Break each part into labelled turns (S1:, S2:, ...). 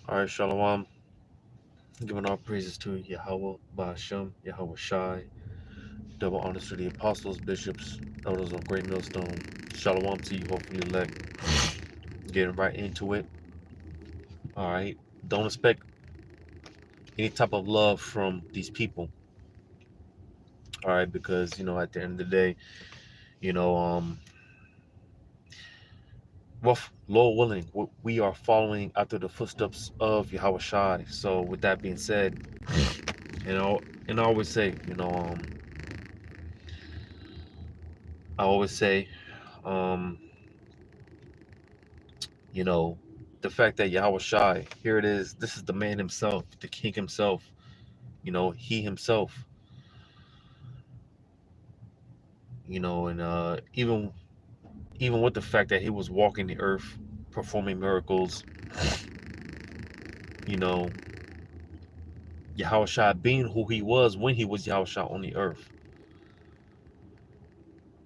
S1: All right, Shalom. Giving all praises to Yahweh, Ba'ashem, Yahweh Shai. Double honors to the apostles, bishops, elders of Great Millstone. Shalom to you, hopefully elect. Getting right into it. All right. Don't expect any type of love from these people. All right, because at the end of the day, you know, well, Lord willing, we are following after the footsteps of Yahweh Shai. So, with that being said, you know, and I always say, um, You know, the fact that Yahweh Shai, here it is, this is the man himself, the king himself, he himself, and even with the fact that he was walking the earth, performing miracles, you know, Yahweh Shai being who he was when he was Yahweh Shai on the earth.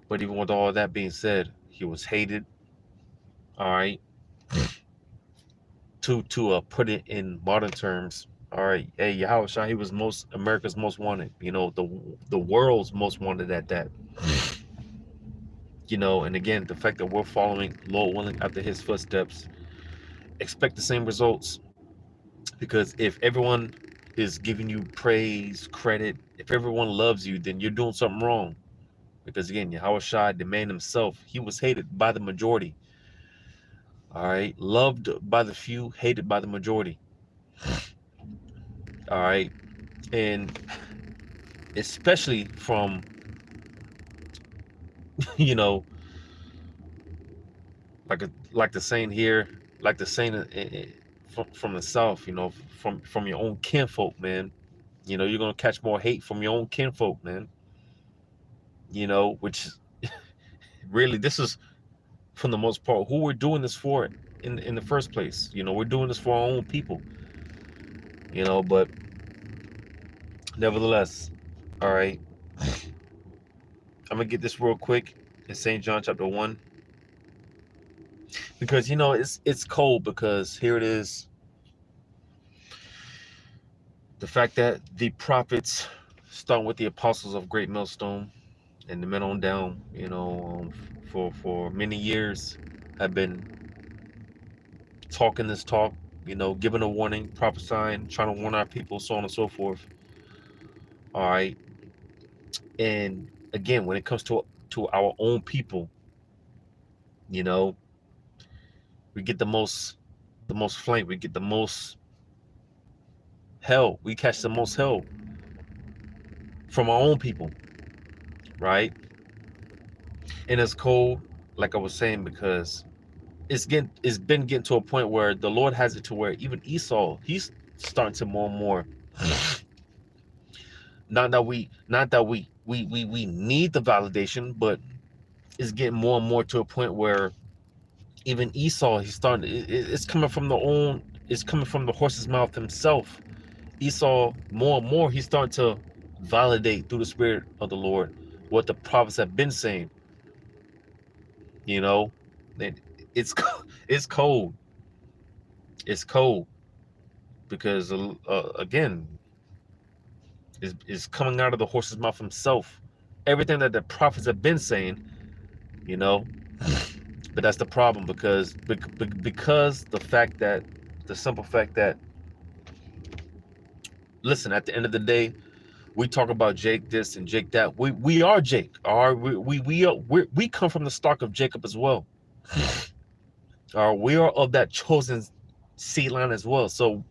S1: But even with all that being said, he was hated, all right, to put it in modern terms. All right, hey, Yahweh Shai, he was America's most wanted, the world's most wanted at that. And again, the fact that we're following, Lord willing, after his footsteps, expect the same results. Because if everyone is giving you praise, credit, if everyone loves you, then you're doing something wrong. Because again, Yahweh Shai, the man himself, he was hated by the majority. All right. Loved by the few, hated by the majority. All right. And especially from, you know, like the saying here, like the saying from the South, from your own kinfolk, man. You're gonna catch more hate from your own kinfolk, man. Which really, this is for the most part who we're doing this for in the first place. We're doing this for our own people. But nevertheless, all right. I'm gonna get this real quick in St. John chapter 1 because it's cold because here it is. The fact that the prophets, starting with the apostles of Great Millstone and the men on down, for many years have been talking this talk, giving a warning, prophesying, trying to warn our people, so on and so forth. All right. And again, when it comes to our own people, you know, we get the most flame, we get the most hell, we catch the most hell from our own people, right? And it's cold, like I was saying, because it's been getting to a point where the Lord has it to where even Esau, he's starting to more and more. Not that we need the validation, but it's getting more and more to a point where even Esau, he's starting. It's coming from the own. It's coming from the horse's mouth himself. Esau, more and more, he's starting to validate through the Spirit of the Lord what the prophets have been saying. You know, and it's it's cold. It's cold because again, is coming out of the horse's mouth himself. Everything that the prophets have been saying, you know, but that's the problem because the simple fact that, listen, at the end of the day, we talk about Jake this and Jake that. We are Jake. All right, we come from the stock of Jacob as well. All right, we are of that chosen seed line as well. So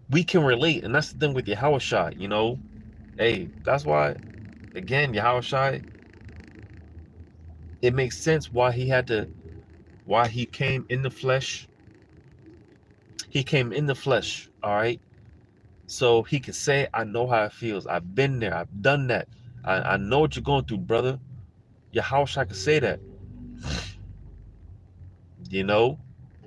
S1: we can relate, and that's the thing with Yahweh Shai. Hey, that's why again Yahweh Shai. It makes sense why he came in the flesh. He came in the flesh. All right, so he can say, I know how it feels. I've been there. I've done that. I know what you're going through, brother. Yahweh Shai can say that. you know,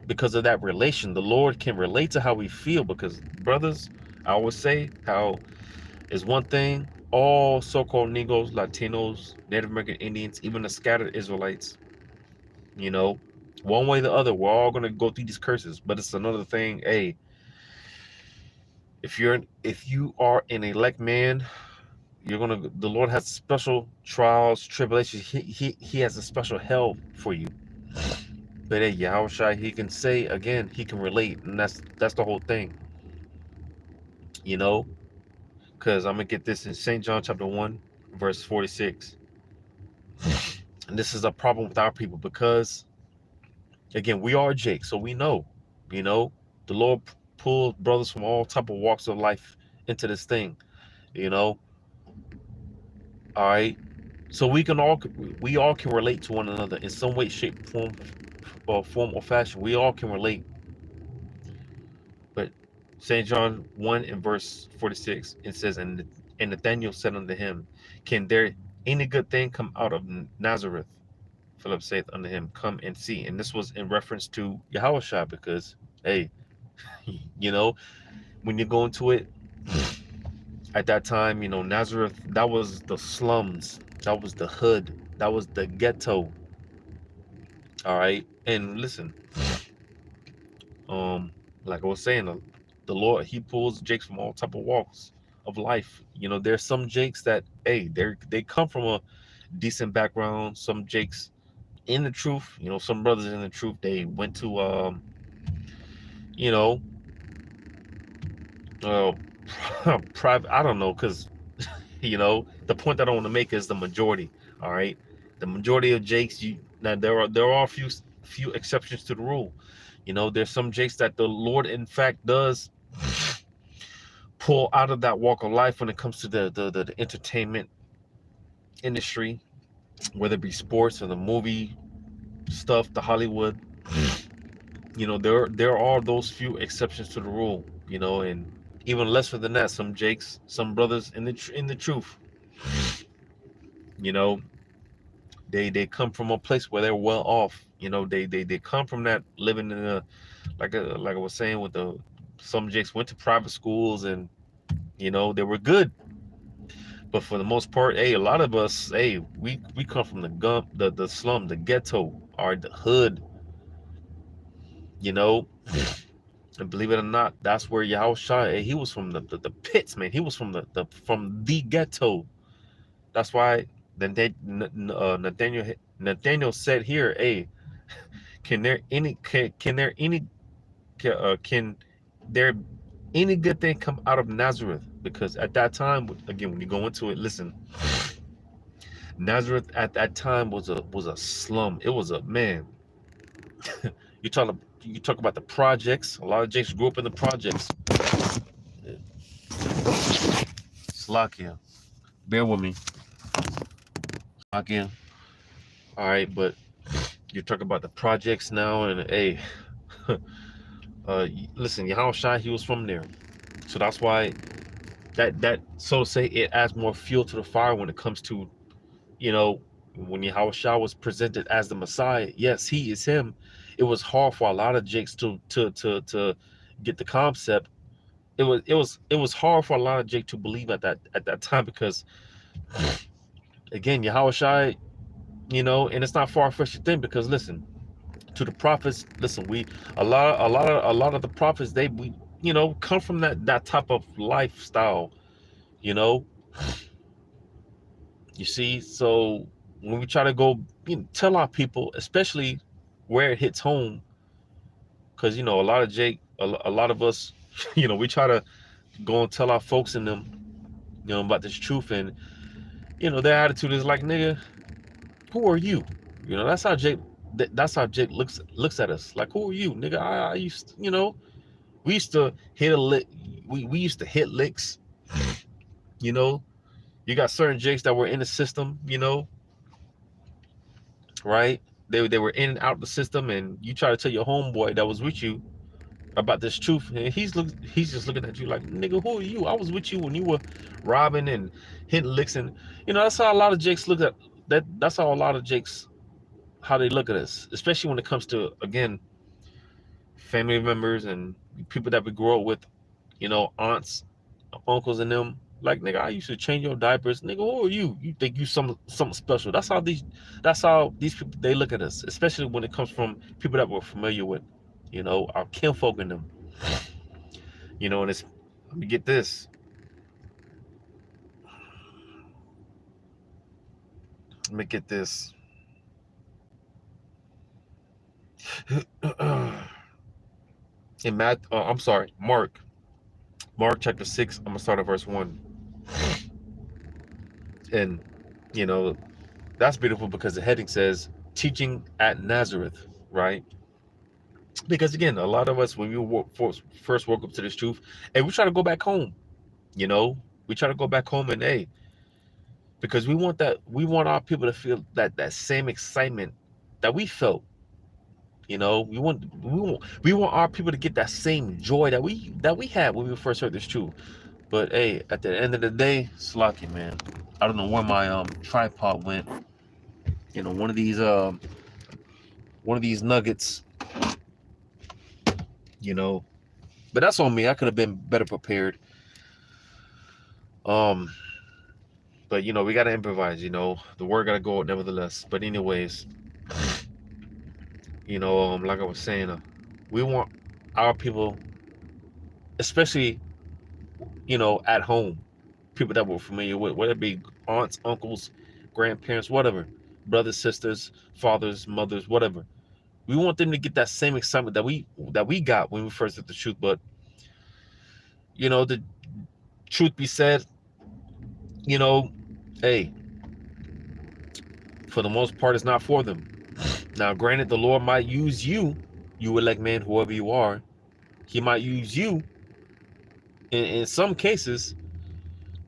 S1: because of that relation. The Lord can relate to how we feel because, brothers, I always say how is one thing all so-called Negroes, Latinos, Native American Indians, even the scattered Israelites, you know, One way or the other, we're all gonna go through these curses. But it's another thing. Hey, if you are an elect man, the Lord has special trials, tribulations. He has a special hell for you. But hey, Yahushua, he can say again, he can relate, and that's the whole thing, you know. Because I'm gonna get this in St. John chapter 1, verse 46. And this is a problem with our people because again, we are Jake, so we know, you know, the Lord pulls brothers from all type of walks of life into this thing, you know. All right. So we all can relate to one another in some way, shape, form or fashion. We all can relate. But St. John 1 and verse 46, it says, and Nathanael said unto him, can there any good thing come out of Nazareth? Philip saith unto him, come and see. And this was in reference to Yahushua because, hey, you know, when you go into it, at that time, you know, Nazareth, that was the slums, that was the hood, that was the ghetto. All right. And listen, like I was saying, the Lord, he pulls jakes from all type of walks of life. You know, there's some jakes that, hey, they come from a decent background. Some jakes in the truth, you know, some brothers in the truth, they went to you know, uh private, I don't know, because you know, the point that I want to make is the majority. All right. The majority of jakes, you now there are a few exceptions to the rule. You know, there's some jakes that the Lord in fact does pull out of that walk of life when it comes to the entertainment industry, whether it be sports or the movie stuff, the Hollywood. You know, there are those few exceptions to the rule. You know, and even lesser than that, some jakes, some brothers in the truth. You know, they come from a place where they're well off. You know, they come from that living in a like I was saying with the some jakes went to private schools and you know they were good. But for the most part, hey, a lot of us, hey, we come from the slum, the ghetto, or the hood, you know. And believe it or not, that's where Yahushua, hey, he was from the pits, man. He was from the ghetto. That's why then Nathaniel said here, hey, can there any can there any good thing come out of Nazareth? Because at that time, again, when you go into it, listen, Nazareth at that time was a slum. It was a man. You talk about the projects. A lot of Jakes grew up in the projects. Slovakia. Bear with me. Slovakia. All right, but you're talking about the projects now, and hey, listen, Yahushua, he was from there, so that's why that so to say it adds more fuel to the fire when it comes to, you know, when Yahushua was presented as the Messiah. Yes, he is him. It was hard for a lot of Jakes to get the concept. It was hard for a lot of Jake to believe at that time because again, Yahushua, you know, and it's not far fetched to think because listen, to the prophets, listen, we a lot of the prophets we you know come from that type of lifestyle, you know. You see, so when we try to go, you know, tell our people, especially where it hits home, because you know a lot of a lot of us, you know, we try to go and tell our folks in them, you know, about this truth, and you know their attitude is like, nigga, who are you? You know, that's how Jake. That's how Jake looks at us. Like, who are you, nigga? I used, you know, we used to hit a lick. We used to hit licks. You know, you got certain Jakes that were in the system. You know, right? They were in and out of the system, and you try to tell your homeboy that was with you about this truth, and he's just looking at you like, nigga, who are you? I was with you when you were robbing and hitting licks, and you know that's how a lot of Jakes look at that. That's how a lot of Jakes how they look at us, especially when it comes to again family members and people that we grow up with, you know, aunts, uncles, and them. Like, nigga, I used to change your diapers. Nigga, who are you? You think you something special? That's how these people, they look at us, especially when it comes from people that we're familiar with, our kinfolk in them. And it's, let me get this. Let me get this. In I'm sorry, Mark chapter 6, I'm gonna start at verse 1. And you know, that's beautiful because the heading says teaching at Nazareth, right? Because again, a lot of us, when we first woke up to this truth, and we try to go back home, you know, we try to go back home, and hey, because we want our people to feel that same excitement that we felt. We want our people to get that same joy that we had when we first heard this truth. But hey, at the end of the day, Slocky, man, I don't know where my tripod went. One of these nuggets, you know. But that's on me. I could have been better prepared. Um, but we gotta improvise. The word gotta go out nevertheless. But anyways, like I was saying, we want our people, especially at home, people that we're familiar with, whether it be aunts, uncles, grandparents, whatever, brothers, sisters, fathers, mothers, whatever. We want them to get that same excitement that we got when we first did the truth. But the truth be said, hey, for the most part, it's not for them. Now, granted, the Lord might use you elect man, whoever you are. He might use you in some cases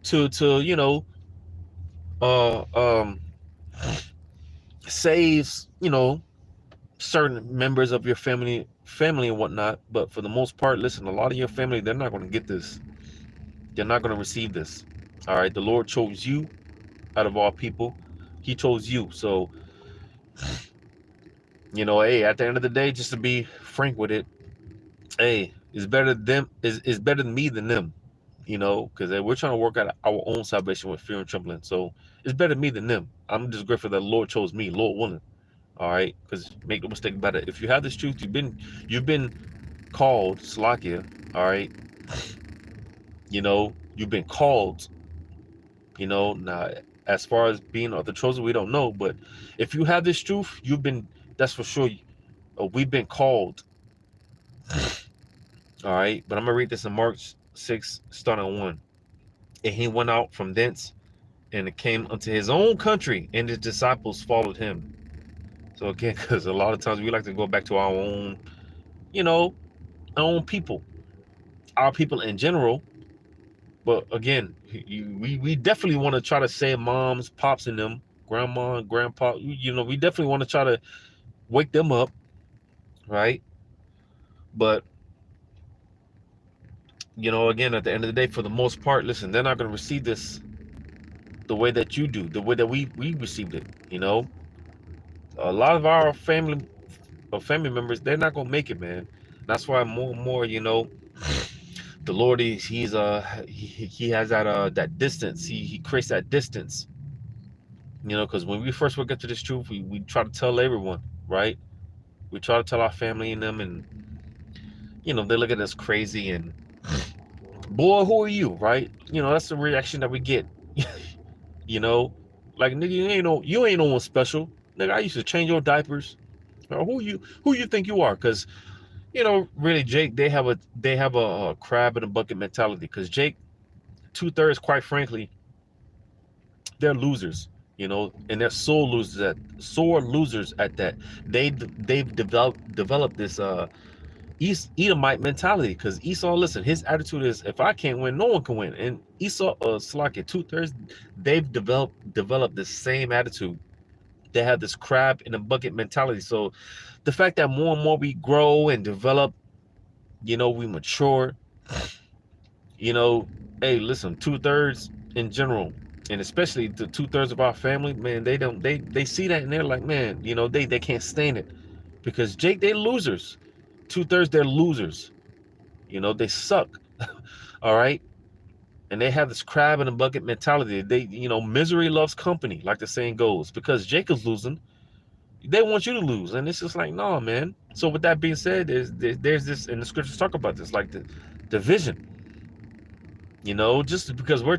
S1: to uh um saves certain members of your family and whatnot. But for the most part, listen, a lot of your family, they're not going to get this. They're not going to receive this. All right, the Lord chose you out of all people. He chose you. So hey, at the end of the day, just to be frank with it, hey, it's better than them. Is better than me than them. Because we're trying to work out our own salvation with fear and trembling. So it's better me than them. I'm just grateful that the Lord chose me, Lord willing. All right, because make no mistake about it. If you have this truth, you've been called, Slakia. All right, you've been called. Now as far as being of the chosen, we don't know. But if you have this truth, that's for sure. We've been called. All right, but I'm gonna read this in Mark 6, starting on 1. And he went out from thence, and it came unto his own country, and his disciples followed him. So again, because a lot of times we like to go back to our own, our own people, our people in general. But again, we definitely want to try to save moms, pops, and them, grandma and grandpa. We definitely want to try to wake them up, right? But again, at the end of the day, for the most part, listen, they're not going to receive this the way that you do, the way that we received it. A lot of our family members, they're not going to make it, man. That's why more and more, the Lord he has that distance. He creates that distance. Because when we first woke up to this truth, we try to tell everyone, right? We try to tell our family and them, and they look at us crazy and, boy, who are you, right? That's the reaction that we get. Like, nigga, you ain't no one special. Nigga, I used to change your diapers. Or who you think you are? Because really, Jake, they have a crab in a bucket mentality. Because Jake, 2/3, quite frankly, they're losers. And they're sore losers at that. They've developed this Edomite mentality. Because Esau, listen, his attitude is, if I can't win, no one can win. And Esau, Slack, 2/3, they've developed the same attitude. They have this crab in a bucket mentality. So the fact that more and more we grow and develop, we mature, hey, listen, 2/3 in general, and especially the 2/3 of our family, man, they see that and they're like, man, they can't stand it. Because Jake, they losers. 2/3, they're losers. They suck. All right. And they have this crab in a bucket mentality. They, misery loves company, like the saying goes. Because Jacob's losing, they want you to lose, and it's just like, no, man. So with that being said, there's this, and the scriptures talk about this, like the division. Just because we're,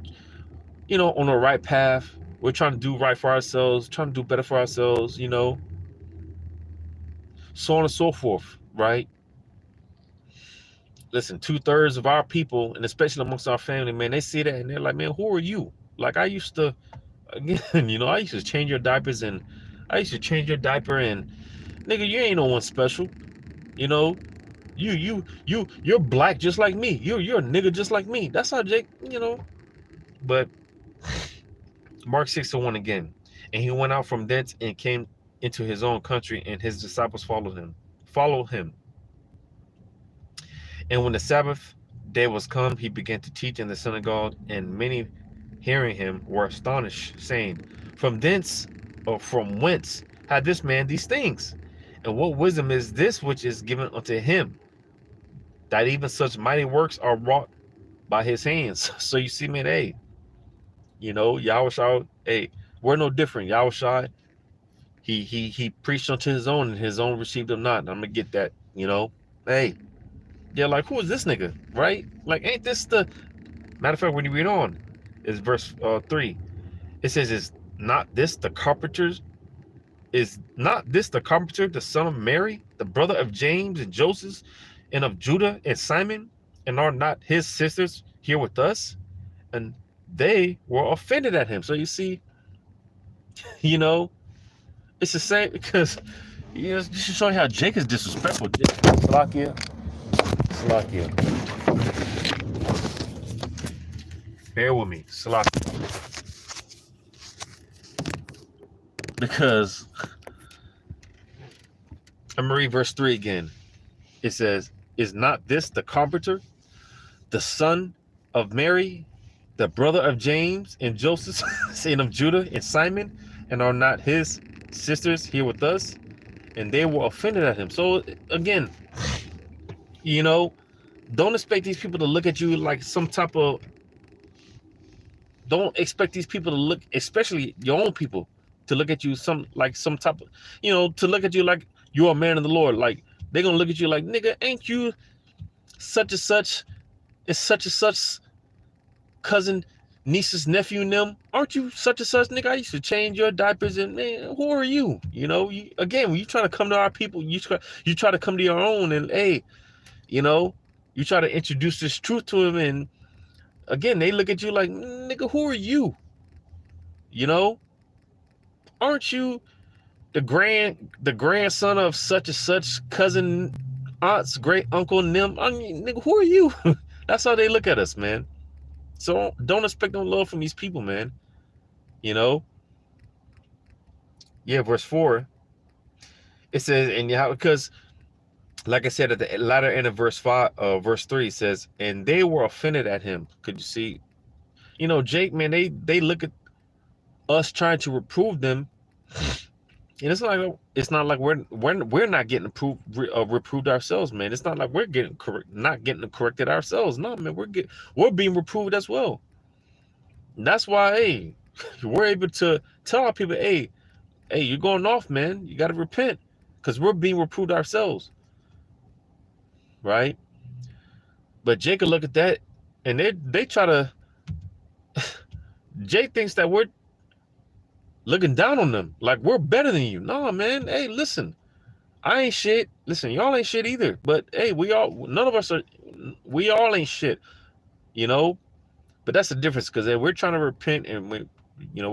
S1: on the right path, we're trying to do right for ourselves, trying to do better for ourselves, so on and so forth, right? Listen, 2/3 of our people, and especially amongst our family, man, they see that and they're like, man, who are you? Like I used to, again, I used to change your diapers, and I used to change your diaper, and nigga, you ain't no one special, you know. You're black just like me. You're a nigga just like me. That's how Jake, But Mark 6:1 again, and he went out from thence and came into his own country, and his disciples followed him. And when the Sabbath day was come, he began to teach in the synagogue, and many hearing him were astonished, saying, From thence, or from whence had this man these things? And what wisdom is this which is given unto him, that even such mighty works are wrought by his hands? So you see, man, hey, Yahushua, hey, we're no different. Yahushua, he preached unto his own, and his own received him not. And I'm gonna get that, hey. Yeah, like, who is this nigga, right? Like, ain't this the... Matter of fact, when you read on, is verse 3. It says, Is not this the carpenter, the son of Mary, the brother of James and Joseph, and of Judah and Simon? And are not his sisters here with us? And they were offended at him. So you see, it's the same, because, just to show you how Jake is disrespectful. Salakia. Bear with me, Salakia. Because I'm gonna read verse 3 again. It says, Is not this the carpenter, the son of Mary, the brother of James and Joseph, son of Judah and Simon? And are not his sisters here with us? And they were offended at him. So again, don't expect these people to look at you like some type of... Don't expect these people to look, especially your own people, to look at you some type of, to look at you like you're a man of the Lord. Like, they're going to look at you like, nigga, ain't you such and such, and such cousin, niece's nephew and them? Aren't you such and such, nigga? I used to change your diapers, and man, who are you? Again, when you try to come to our people, you try to come to your own, and hey, you try to introduce this truth to him, and again, they look at you like, nigga, who are you? Aren't you the grandson of such and such cousin, aunts, great uncle, and them? I mean, nigga, who are you? That's how they look at us, man. So don't expect no love from these people, man. Yeah, verse 4. It says, and because, like I said, at the latter end of verse 3 says, and they were offended at him. Could you see? Jake, man, they look at us trying to reprove them, and it's not like we're not getting reproved ourselves, man. It's not like we're not getting corrected ourselves. No, man, we're being reproved as well. And that's why, hey, we're able to tell our people, hey, you're going off, man. You got to repent, because we're being reproved ourselves, right? But Jake could look at that, and they try to... Jake thinks that we're looking down on them, like we're better than you. No, man. Hey, listen, I ain't shit. Listen, y'all ain't shit either. But hey, we all ain't shit, But that's the difference, because we're trying to repent, and we're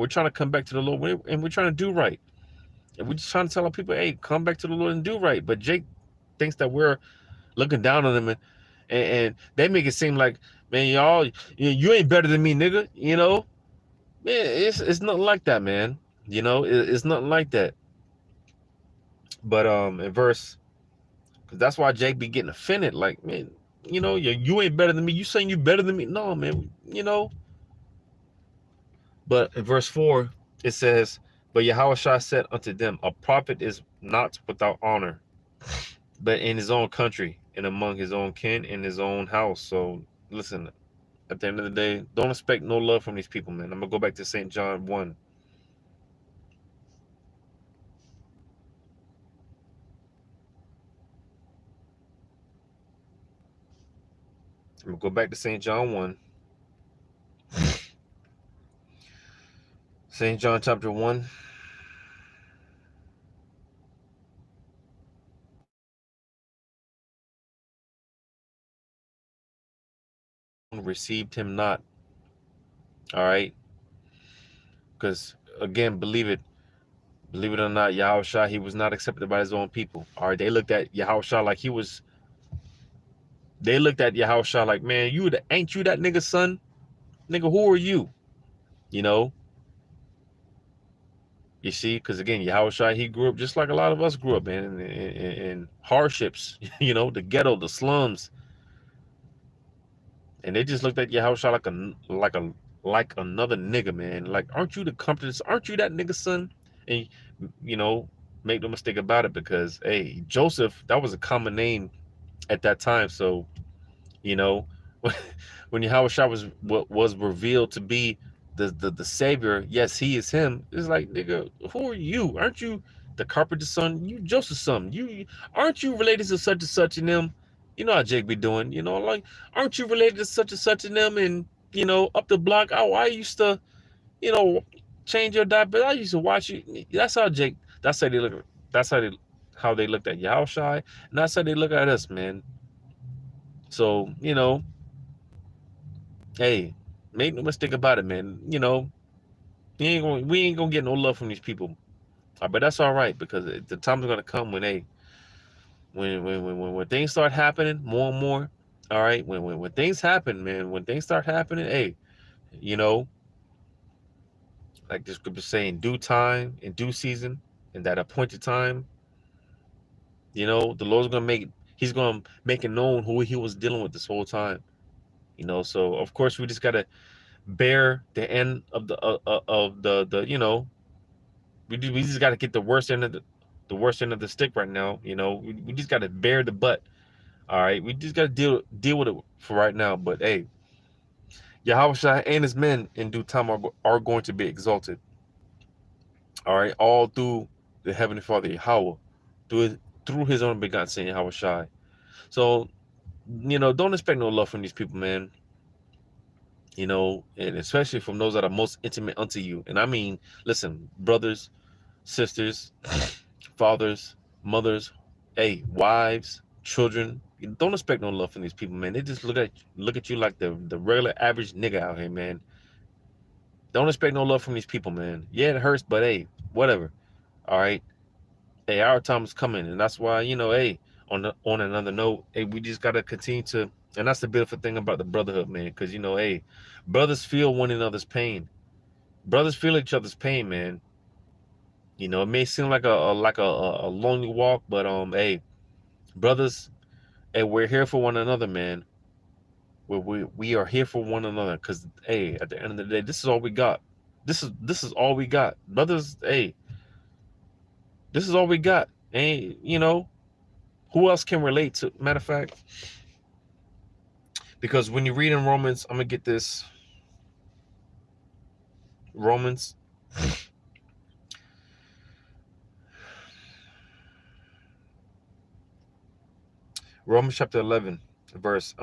S1: trying to come back to the Lord, and we're trying to do right, and we're just trying to tell our people, hey, come back to the Lord and do right. But Jake thinks that we're looking down on them, and they make it seem like, man, you ain't better than me, nigga. Man, it's nothing like that, man. It's nothing like that. But in verse, because that's why Jake be getting offended. Like, man, you ain't better than me. You saying you better than me? No, man. But in verse 4, it says, But Yahushua said unto them, A prophet is not without honor, but in his own country, and among his own kin, in his own house. So listen, at the end of the day, don't expect no love from these people, man. I'm gonna go back to St. John 1. I'm gonna go back to St. John 1. St. John chapter 1. Received him not. All right. Because again, believe it or not, Yahushua, he was not accepted by his own people. All right. They looked at Yahushua like they looked at Yahushua like, man, ain't you that nigga son? Nigga, who are you? You know, you see, because again, Yahushua, he grew up just like a lot of us grew up, man, in hardships, you know, the ghetto, the slums. And they just looked at Yahushua like another nigga, man. Like, aren't you the comforter? Aren't you that nigga son? And you know, make no mistake about it, because hey, Joseph, that was a common name at that time. So, you know, when Yahushua was revealed to be the savior, yes, he is him. It's like, nigga, who are you? Aren't you the carpenter's son? You Joseph's son. You aren't you related to such and such and them? You know how Jake be doing, you know, like, aren't you related to such and such and them? And you know, up the block, oh, I used to, you know, change your diaper. I used to watch you. That's how Jake. That's how they look. That's how they looked at Yahushua, and that's how they look at us, man. So you know, hey, make no mistake about it, man. You know, we ain't gonna get no love from these people. But that's all right, because the time's gonna come when when things start happening more and more. All right, when things happen, man, when things start happening, hey, you know, like the scripture saying, due time and due season, and that appointed time, you know, the Lord's gonna he's gonna make it known who he was dealing with this whole time. You know, so of course we just gotta bear the end of the you know, we just got to get the worst end of the worst end of the stick right now. You know, we just got to bear the butt. All right, we just got to deal with it for right now. But hey, Yahweh and his men in due time are going to be exalted. All right, all through the heavenly Father Yahweh, through his own begotten Son Yahweh Shai. So you know, don't expect no love from these people, man. You know, and especially from those that are most intimate unto you. And I mean, listen, brothers, sisters, fathers, mothers, hey, wives, children. You don't expect no love from these people, man. They just look at you like the regular average nigga out here, man. Don't expect no love from these people, man. Yeah, it hurts, but hey, whatever. All right. Hey, our time is coming, and that's why, you know, hey, on another note, hey, we just gotta continue to, and that's the beautiful thing about the brotherhood, man, because you know, hey, brothers feel one another's pain. Brothers feel each other's pain, man. You know, it may seem like a lonely walk, but hey, brothers, hey, we're here for one another, man. We are here for one another, because hey, at the end of the day, this is all we got. This is all we got, brothers. Hey, this is all we got. Hey, you know, who else can relate to? Matter of fact, because when you read in Romans, I'm gonna get this Romans. Romans chapter 11, verse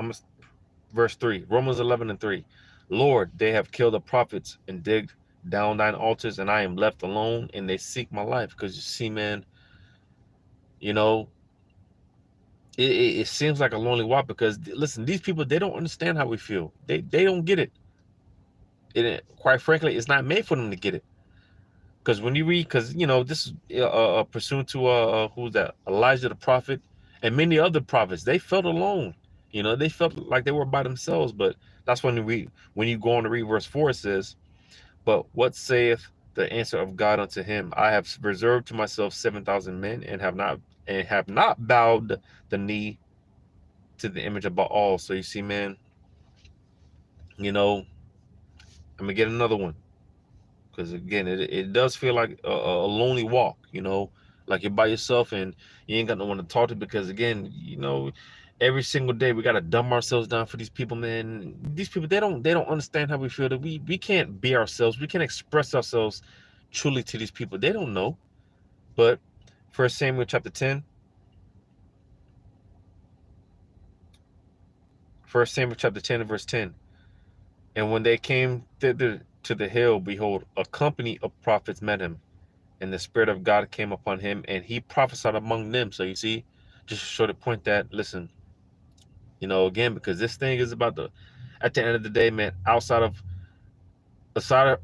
S1: 3. Romans 11 and 3. Lord, they have killed the prophets and digged down thine altars, and I am left alone, and they seek my life. Because you see, man, you know, it seems like a lonely walk, because listen, these people, they don't understand how we feel. They don't get it. Quite frankly, it's not made for them to get it. Because when you read, because you know, this is pursuant to who's that, Elijah the prophet, and many other prophets, they felt alone. You know, they felt like they were by themselves. But that's when you go on to read verse 4, it says, but what saith the answer of God unto him? I have reserved to myself 7,000 men, and have not bowed the knee to the image of Baal. So you see, man, you know, I'm gonna get another one, because again, it does feel like a lonely walk. You know, like you're by yourself and you ain't got no one to talk to, because again, you know, Every single day we gotta dumb ourselves down for these people, man. These people, they don't understand how we feel. That we can't be ourselves. We can't express ourselves truly to these people. They don't know. But First Samuel chapter 10, First Samuel chapter 10 and verse 10. And when they came thither to the hill, behold, a company of prophets met him, and the Spirit of God came upon him, and he prophesied among them. So you see, just to show the point that, listen, again, because this thing is about at the end of the day, man, aside of, aside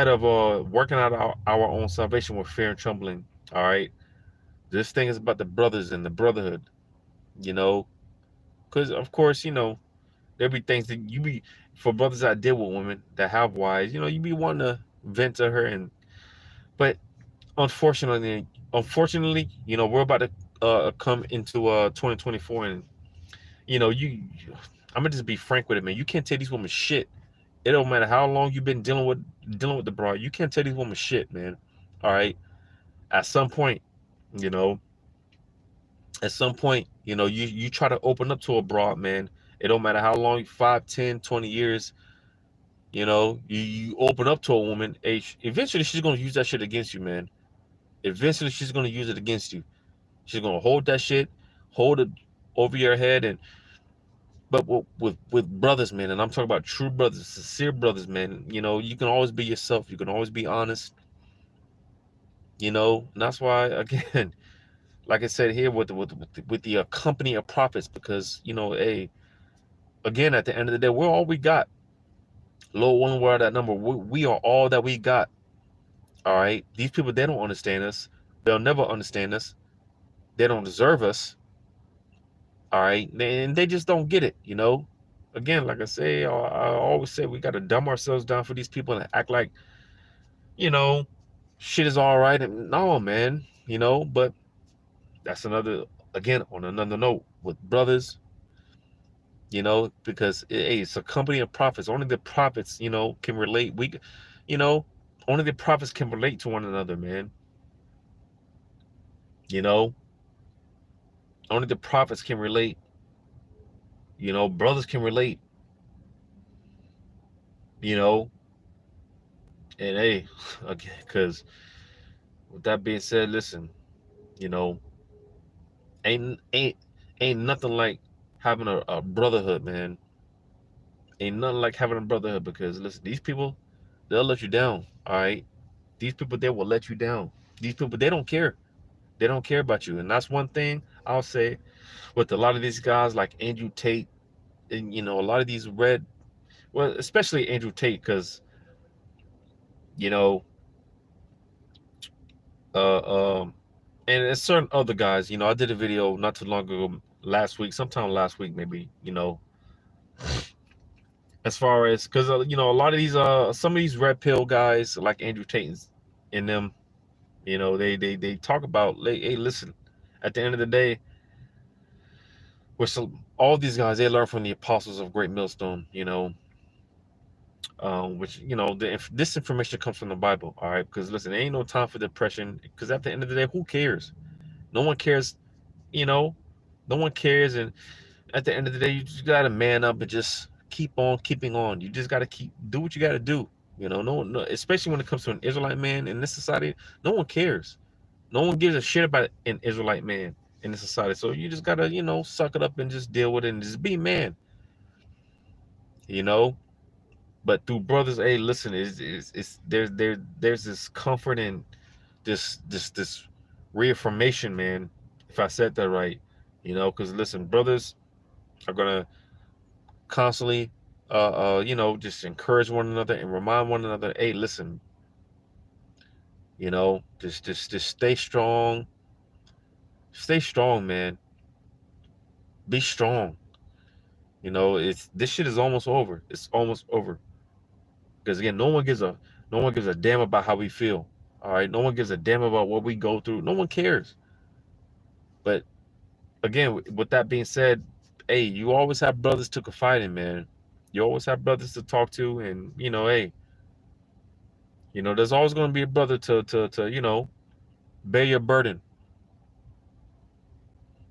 S1: of working out our own salvation with fear and trembling, all right, this thing is about the brothers and the brotherhood, you know, because of course, there be things that you be, for brothers that deal with women that have wives, you be wanting to vent to her, but unfortunately, we're about to come into 2024, and you, I'm gonna just be frank with it, man. You can't tell these women shit. It don't matter how long you've been dealing with the broad. You can't tell these women shit, man. All right. At some point, you know, you try to open up to a broad, man. It don't matter how long, 5, 10, 20 years, you open up to a woman. Eventually she's gonna use that shit against you, man. Eventually she's gonna use it against you. She's gonna hold that shit, hold it over your head, but with brothers, man, and I'm talking about true brothers, sincere brothers, man. You can always be yourself. You can always be honest. And that's why, again, like I said here, with the company of prophets, because hey, again, at the end of the day, we're all we got. Lord willing, we're that number. We are all that we got. All right. These people, they don't understand us. They'll never understand us. They don't deserve us. All right, and they just don't get it. Again, like I say, I always say, we got to dumb ourselves down for these people and act like you know shit is all right. And no, man. But that's another, again, on another note, with brothers, because hey, it's a company of prophets. Only the prophets, can relate. You know, only the prophets can relate to one another, man. You know, only the prophets can relate. Brothers can relate. You know, and hey, again, because with that being said, listen, you know, ain't ain't ain't nothing like having a brotherhood, man. Ain't nothing like having a brotherhood, because listen, these people, they'll let you down. All right, these people, they will let you down. These people, they don't care. They don't care about you, and that's one thing I'll say with a lot of these guys like Andrew Tate, and a lot of these well, especially Andrew Tate, because you know, uh, and it's certain other guys. I did a video not too long ago, sometime last week, maybe. As far as, because a lot of these some of these red pill guys like Andrew Tate in them, they talk about, like, hey, listen, at the end of the day, all these guys, they learn from the apostles of Great Millstone, which this information comes from the Bible, all right? Because listen, there ain't no time for depression, because at the end of the day, who cares? No one cares, you know, no one cares, and at the end of the day, you just gotta man up and just keep on keeping on. You just gotta do what you gotta do. No, especially when it comes to an Israelite man in this society, no one cares. No one gives a shit about an Israelite man in this society. So you just gotta, suck it up and just deal with it and just be man. You know. But through brothers, hey, listen, it's there's this comfort and this reaffirmation, man. If I said that right, because listen, brothers are gonna constantly just encourage one another and remind one another, hey, listen, just stay strong, man. Be strong. It's this shit is almost over. It's almost over. Because again, no one gives a damn about how we feel. All right, no one gives a damn about what we go through. No one cares. But again, with that being said, hey, you always have brothers to confide in, man. You always have brothers to talk to, and hey, there's always going to be a brother to bear your burden.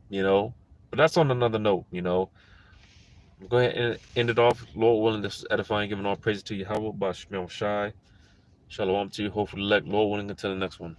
S1: You know, But that's on another note, Go ahead and end it off. Lord willing, this is edifying, giving all praise to Yahweh, by Shemel Shai. Shalom to you. Hopefully, Lord willing, until the next one.